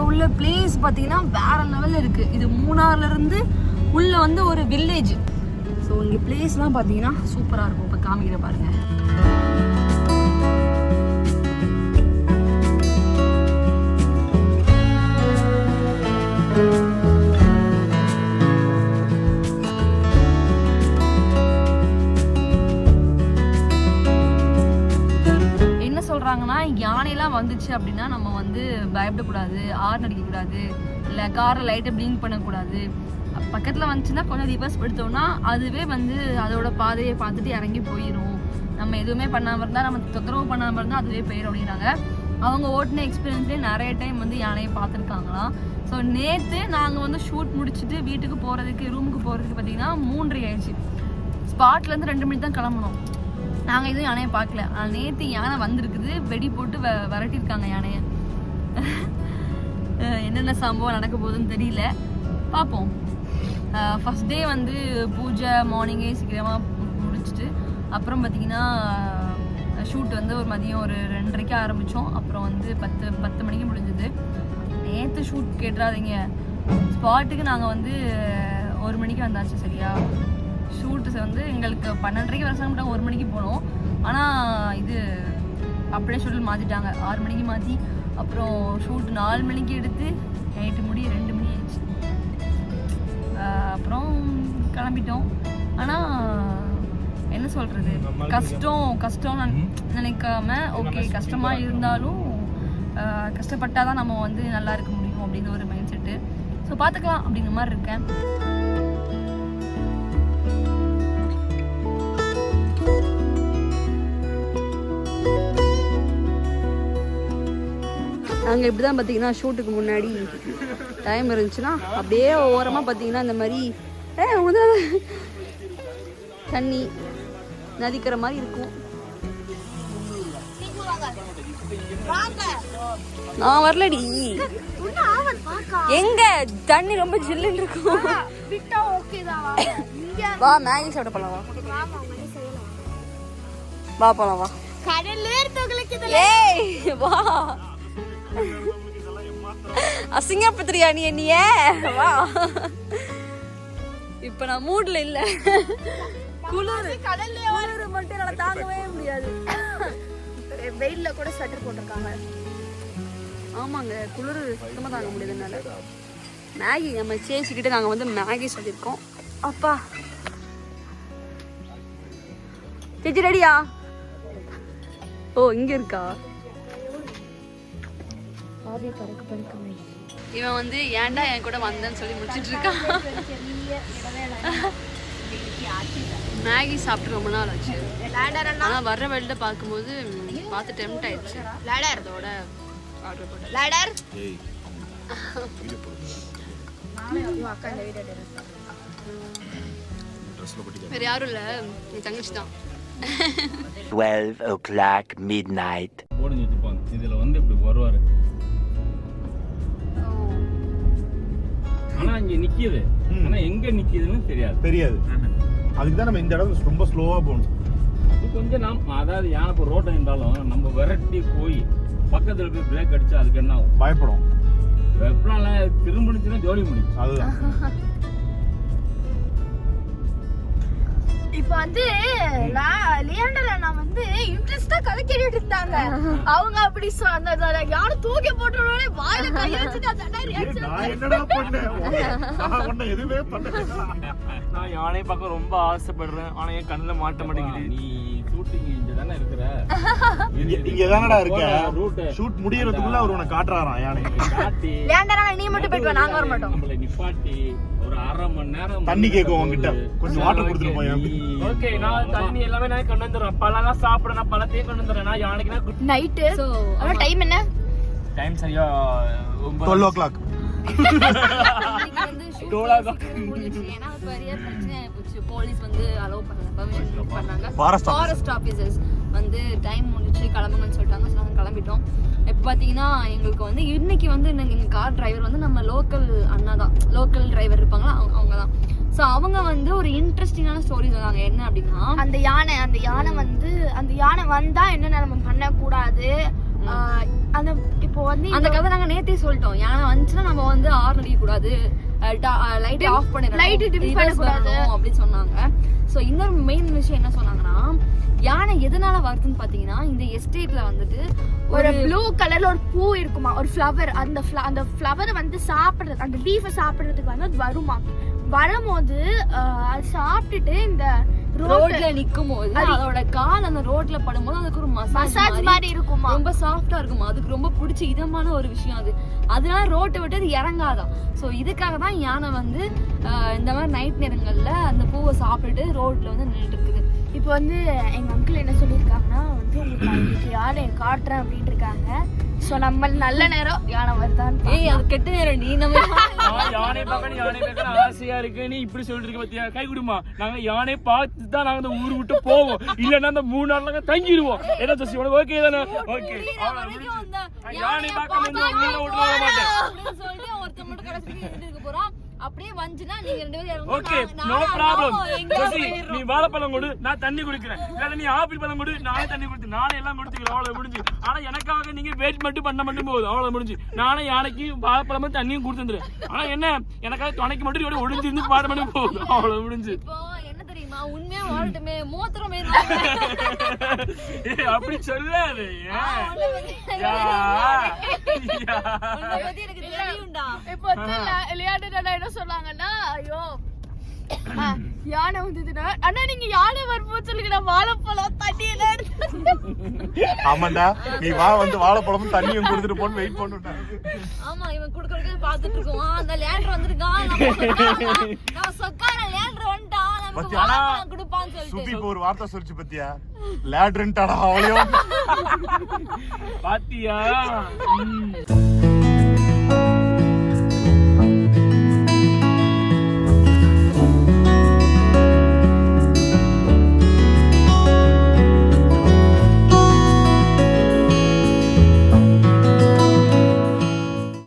உள்ள பிளேஸ் பார்த்தீங்கன்னா வேற லெவலில் இருக்கு. இது மூணார்ல இருந்து உள்ள வந்து ஒரு வில்லேஜ். ஸோ இங்கே பிளேஸ்லாம் பார்த்தீங்கன்னா சூப்பராக இருக்கும். இப்போ காமிக்கிற பாருங்க. சொல்றாங்கன்னா யானைலாம் வந்துச்சு அப்படின்னா நம்ம வந்து பயப்படக்கூடாது, ஆர்ன் அடிக்கக்கூடாது, இல்லை காரை லைட்டை பிளிங்க் பண்ணக்கூடாது. பக்கத்தில் வந்துச்சுன்னா கொஞ்சம் ரிவர்ஸ் எடுத்தோம்னா அதுவே வந்து அதோட பாதையை பார்த்துட்டு இறங்கி போயிடும். நம்ம எதுவுமே பண்ணாமல் இருந்தால், நம்ம தொந்தரவு பண்ணாமல் இருந்தால் அதுவே போயிடும் அப்படின்னாங்க. அவங்க ஓட்டின எக்ஸ்பீரியன்ஸ்லேயே நிறைய டைம் வந்து யானையை பார்த்துருக்காங்களாம். ஸோ நேற்று நாங்கள் வந்து ஷூட் முடிச்சுட்டு வீட்டுக்கு போகிறதுக்கு, ரூமுக்கு போகிறதுக்கு பார்த்தீங்கன்னா 3:30 ஆயிடுச்சு. ஸ்பாட்லேருந்து 2 மணி தான் கிளம்பணும். நாங்கள் எதுவும் யானையை பார்க்கல. ஆனால் நேற்று யானை வந்திருக்குது, வெடி போட்டு விரட்டியிருக்காங்க யானையை. என்னென்ன சம்பவம் நடக்க போகுதுன்னு தெரியல, பார்ப்போம். ஃபஸ்ட் டே வந்து பூஜை மார்னிங்கே சீக்கிரமாக முடிச்சுட்டு அப்புறம் பார்த்திங்கன்னா ஷூட் வந்து ஒரு மதியம் ஒரு 2:30க்கு ஆரம்பித்தோம். அப்புறம் வந்து 10 மணிக்கு முடிஞ்சுது. நேற்று ஷூட் கேட்டுறாதீங்க, ஸ்பாட்டுக்கு நாங்கள் வந்து 1 மணிக்கு வந்தாச்சு. சரியா, ஷூட்டு வந்து எங்களுக்கு 12:30க்கு வர சொல்லிட்டாங்க, 1 மணிக்கு போனோம். ஆனால் இது அப்படியே ஷூட்டில் மாற்றிட்டாங்க, 6 மணிக்கு மாற்றி. அப்புறம் ஷூட் 4 மணிக்கு எடுத்து நைட்டு முடிய 2 மணி ஆயிடுச்சு. அப்புறம் கிளம்பிட்டோம். ஆனால் என்ன சொல்கிறது, கஷ்டம் நினைக்காம ஓகே, கஷ்டமாக இருந்தாலும் கஷ்டப்பட்டால் தான் நம்ம வந்து நல்லா இருக்க முடியும் அப்படின்னு ஒரு மைண்ட் செட்டு. ஸோ பார்த்துக்கலாம் அப்படிங்கிற மாதிரி இருக்கேன். நாங்கள் இப்படி தான் பார்த்தீங்கன்னா ஷூட்டுக்கு முன்னாடி டைம் இருந்துச்சுன்னா அப்படியே ஓரமாக பார்த்தீங்கன்னா இந்த மாதிரி தண்ணி நதிக்கிற மாதிரி இருக்கும். நான் வரலடி, எங்க தண்ணி ரொம்ப ஜில்லுன்னு இருக்கும். வா மேகி சாப்பிட போலாம், வா போலாம், வா. ஏய் வா, அசிங்கப்பத்திரியா நீ என்னைய, வா. இப்ப நான் மூட்ல இல்ல, குளிர் மட்டும் என்னால தாங்கவே முடியாது. வெயில்ல கூட ஸ்வெட்டர் போட்டிருக்காங்க. ஆமாங்க, குளிர் சுத்தமா தாங்க முடியாது என்னால. மேகி நம்ம சேச்சிக்கிட்ட நாங்க வந்து மேகி சொல்லியிருக்கோம். அப்பா சேச்சி ரெடியா? ஓ இங்க இருக்கா? இவன் வந்து ஏன்டா என் கூட வந்தேன்னு சொல்லி முடிச்சிட்டு இருக்கான். மேகி சாப்பிட்டு ரொம்ப நாள் ஆச்சு. ஆனால் வர்ற வழியில பார்க்கும்போது பார்த்து டெம்ட் ஆயிடுச்சு. அதோட ஆர்டர் போட்டேன். வேற யாரும் இல்லை, என் தங்கச்சி தான். 12 o'clock midnight. இதுல வந்து இப்படி வருவாரு. ஆனா இங்க நிக்குது, ஆனா எங்க நிக்குதுன்னு தெரியாது. அதுக்கு தான் நம்ம இந்த இடம் ரொம்ப ஸ்லோவா போகணும். கொஞ்சம் நாம் அதாவது யானை இப்போ ரோட்டை இருந்தாலும் நம்ம விரட்டி போய் பக்கத்துல போய் பிரேக் அடிச்சா அதுக்கு என்ன ஆகும்? பயப்படும். வெப்பம்லாம் திரும்பிடுச்சுன்னா ஜோலி முடியும். அதுதான் இப்ப வந்து லியாண்டர் அண்ணா வந்து இன்ட்ரெஸ்டா கதை கேட்டுட்டு இருந்தாங்க. அவங்க அப்படி யானை தூக்கி போட்டோடனே வாயில கைய வச்சுட்டு என்னடா பண்ண எதுவுமே பண்ணல. நான் யானை பார்க்க ரொம்ப ஆசைப்படுறேன், ஆனா என் கண்ணுல மாட்ட மாட்டேங்குது. நீ ஷூட்டிங் இங்க தானே இருக்கிற, இங்க தானடா இருக்க. ரூட் ஷூட் முடியறதுக்குள்ள அவர் உனக்கு காட்டுறாராம் யானை. காட்டி லியாண்டர் அண்ணா நீ மட்டும் போய்ட்டு வா, நாங்க வர மாட்டோம். நம்மள நிப்பாட்டி ஒரு 1/2 மணி நேரம் தண்ணி கேட்கும் உங்ககிட்ட, கொஞ்சம் வாட்டர் கொடுத்துட்டு போய். ஓகே, நான் தண்ணி எல்லாமே நான் கொண்டு வந்துறேன். பழலாம் சாப்பிட நான் பழத்தையும் கொண்டு வந்துறேன். நான் யானைக்கு நான் நைட். சோ அப்புறம் டைம் என்ன? டைம் சரியா 12 o'clock. போலீஸ் வந்து அலோவ் பண்ணல, பெர்மிஷன் பண்ணாங்க. ஃபாரஸ்ட் ஆபீசர்ஸ் வந்து டைம் முடிச்சு கிளம்புங்கன்னு சொல்லிட்டாங்க. ஸோ நாங்கள் கிளம்பிட்டோம். இப்போ பார்த்தீங்கன்னா எங்களுக்கு வந்து இன்னைக்கு வந்து எங்கள் கார் டிரைவர் வந்து நம்ம லோக்கல் அண்ணா தான், லோக்கல் டிரைவர் இருப்பாங்களா அவங்க தான். ஸோ அவங்க வந்து ஒரு இன்ட்ரெஸ்டிங்கான ஸ்டோரி சொன்னாங்க. என்ன அப்படின்னா, அந்த யானை வந்து அந்த யானை வந்தா என்னென்ன நம்ம பண்ணக்கூடாது, அந்த இப்போ வந்து அந்த கதை நாங்க நேத்தே சொல்லிட்டோம். யானை வந்துச்சுன்னா நம்ம வந்து ஹார்ன் அடிக்க கூடாது, லைட் ஆஃப் பண்ணிடணும், light dim பண்ணக்கூடாது அப்படின்னு சொன்னாங்க. சோ இன்னொரு மெயின் விஷயம் என்ன சொன்னாங்கன்னா, யானை எதனால வருதுன்னு பாத்தீங்கன்னா, இந்த எஸ்டேட்ல வந்துட்டு ஒரு ப்ளூ கலர்ல ஒரு பூ இருக்குமா, ஒரு ஃப்ளவர். அந்த ஃப்ளவர் வந்து சாப்பிடுறது, அந்த லீஃபை சாப்பிடுறதுக்கு வந்து அது வருமா. வரும்போது அது சாப்பிட்டுட்டு இந்த ரோட்ல நிக்கும் போது அதோட கால் அந்த ரோட்ல படும்போது அதுக்கு ஒரு மசாஜ் மாதிரி இருக்குமா, ரொம்ப சாஃப்டா இருக்குமா, அதுக்கு ரொம்ப பிடிச்ச இதமான ஒரு விஷயம் அது. அதனால ரோட்டை விட்டு அது இறங்காதான். சோ இதுக்காக தான் யானை வந்து இந்த மாதிரி நைட் நேரங்கள்ல அந்த பூவை சாப்பிட்டுட்டு ரோட்ல வந்து நின்றுட்டு இருக்குது. இப்போ வந்து எங்க அங்கிள் என்ன சொல்லியிருக்காங்கன்னா வந்து உங்களுக்கு நான் இன்னைக்கு யானை காட்டுறேன் அப்படின்னு இருக்காங்க. சோ நம்ம நல்ல நேரம் யானை வருதான்னு ஏய் அது கெட்ட நேரம், நீ நம்ம யானை பார்க்கணும் ஆசையா இருக்கு, நீ இப்படி சொல்லிட்டு இருக்க பத்தியா? கை குடுமா, நாங்க யானை பார்த்து தான் நாங்க இந்த ஊர் விட்டு போவோம், இல்லன்னா அந்த 3 நாள் நாங்க தங்கிடுவோம். என்ன ஜோசி உனக்கு ஓகே தானே? ஓகே, யானை பார்க்க வந்து உங்களை விட்டு வர மாட்டேன் அப்படின்னு சொல்லிட்டு ஒருத்தர் மட்டும் கடைசிக்கு இருந்துட்டு போறான். அப்படியே வந்துனா நீங்க 2 பேரும் ஓகே, நோ ப்ராப்ளம். ஜோசி நீ வாழைப்பழம் கொடு, நான் தண்ணி குடிக்கிறேன். இல்ல நீ ஆப்பிள் பழம் கொடு, நானே தண்ணி குடித்து, நானே எல்லாம் கொடுத்துக்கிறேன். அவ்வளவு முடிஞ்சு. ஆனா எனக்காக நீங்க வெயிட் மட்டும் பண்ண மட்டும் போகுது, அவ்வளவு முடிஞ்சு. நானே யானைக்கு வாழைப்பழமும் தண்ணியும் கொடுத்துருந்தேன். ஆனா என்ன, எனக்காக துணைக்கு மட்டும் இப்படி ஒளிஞ்சிருந்து பாட மட்டும் போகுது, அவ்வளவு முடிஞ்சு. இப்போ என்ன தெரியுமா, உண்மையா வாழட்டுமே மூத்திரமே அப்படி சொல்லாது. எனக்கு தெரியும்டா. இப்போ வந்து விளையாட்டு என்ன சொன்னாங்கன்னா, ஐயோ யானை வந்ததுன்னா அண்ணா நீங்க யானை வரும்போது சொல்லுங்க, வாழைப்பழம் தண்ணி எல்லாம் எடுத்து. ஆமாண்டா, நீ வந்து வாழைப்பழமும் தண்ணியும் கொடுத்துட்டு போன்னு வெயிட் பண்ணுட்டாங்க. ஆமா, இவன் குடுக்கறதுக்கு பாத்துட்டு இருக்கோம். அந்த லேண்டர் வந்திருக்கான், நம்ம சொக்கான லேண்டர் வந்துட்டான், நமக்கு வாழைப்பழம் கொடுப்பான்னு சொல்லிட்டு சுத்தி இப்போ ஒரு வார்த்தை சொல்லிச்சு பத்தியா, லேட்ரன்டாடா அவளையும் பாத்தியா.